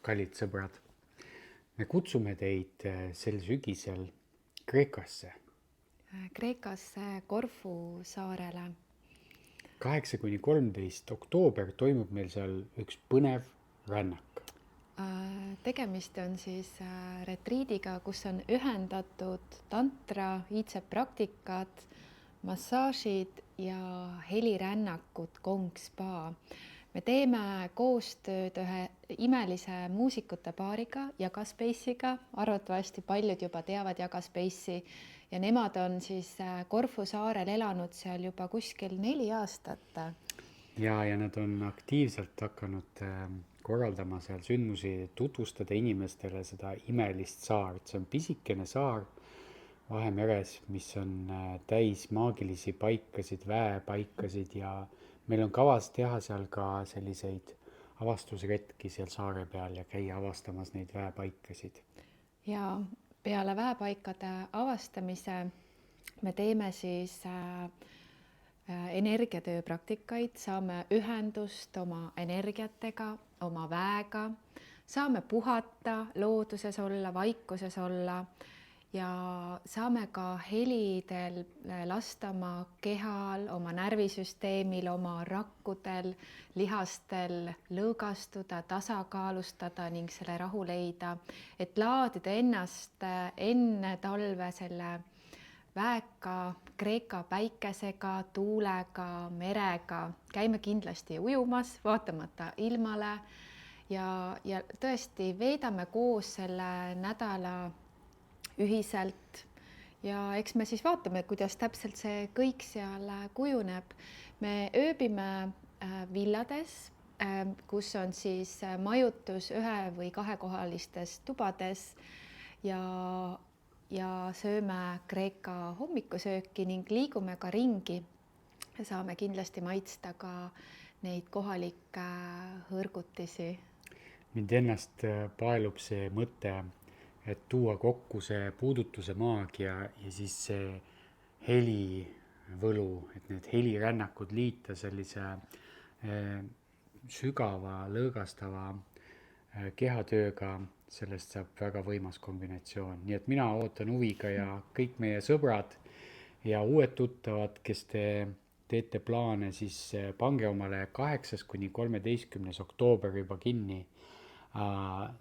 kallid sõbrad, me kutsume teid sel sügisel Kreekasse. Kreekasse Korfu saarele. 8–13 oktoober toimub meil seal üks põnev rännak. Tegemist on siis retriidiga, kus on ühendatud tantra, iidset praktikad, massaažid ja helirännakud Gong Spa. Me teeme koostööd ühe imelise muusikute paariga, Jaga Space'iga. Arvatavasti paljud juba teavad Jaga Space'i ja nemad on siis Korfu saarel elanud seal juba kuskil 4 aastat. Ja nad on aktiivselt hakanud korraldama seal sündmusi, tutvustada inimestele seda imelist saart. See on pisikene saar Vahemeres, mis on täis maagilisi paikasid, väepaikasid ja meil on kavas teha seal ka selliseid avastusretki seal saare peal ja käia avastamas neid väepaikasid. Ja peale väepaikade avastamise me teeme siis energiatöö praktikaid, saame ühendust oma energiatega, oma väega, saame puhata, looduses olla, vaikuses olla ja saame ka helidel lasta oma kehal, oma närvisüsteemil, oma rakkudel, lihastel lõõgastuda, tasakaalustada ning selle rahu leida, et laadida ennast enne talve selle väeka, Kreeka päikesega, tuulega, merega. Käime kindlasti ujumas, vaatamata ilmale ja tõesti veedame koos selle nädala ühiselt ja eks me siis vaatame, kuidas täpselt see kõik seal kujuneb. Me ööbime villades, kus on siis majutus 1- või 2-kohalistes tubades ja sööme Kreeka hommikusööki ning liigume ka ringi. Saame kindlasti maitsta ka neid kohalikke hõrgutisi. Mind ennast paelub see mõte, et tuua kokku see puudutuse maagia ja siis see helivõlu, et need helirännakud liita sellise sügava, lõõgastava kehatööga, sellest saab väga võimas kombinatsioon. Nii et mina ootan huviga ja kõik meie sõbrad ja uued tuttavad, kes te teete plaane, siis pange omale 8–13 oktoober juba kinni.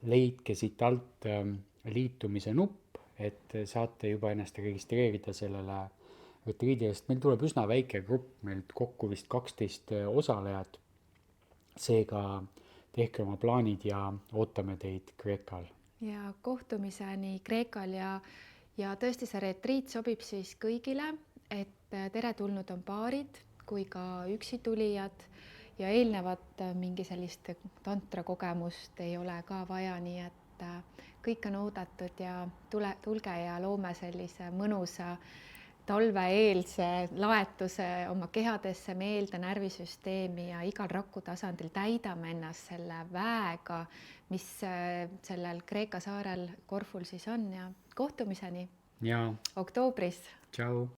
Leidke siit alt liitumise nupp, et saate juba ennast registreerida sellele retriidi eest. Meil tuleb üsna väike grupp, meil kokku vist 12 osalejat. Seega tehke oma plaanid ja ootame teid Kreekal. Ja kohtumiseni Kreekal ja tõesti see retriit sobib siis kõigile, et teretulnud on paarid kui ka üksitulijad ja eelnevat mingi sellist tantra kogemust ei ole ka vaja, nii et kõik on oodatud ja tulge ja loome sellise mõnusa talveeelse laetuse oma kehadesse, meelde, närvisüsteemi ja igal rakutasandil täidame ennast selle väega, mis sellel Kreeka saarel Korful siis on ja kohtumiseni Ja oktoobris. tšau!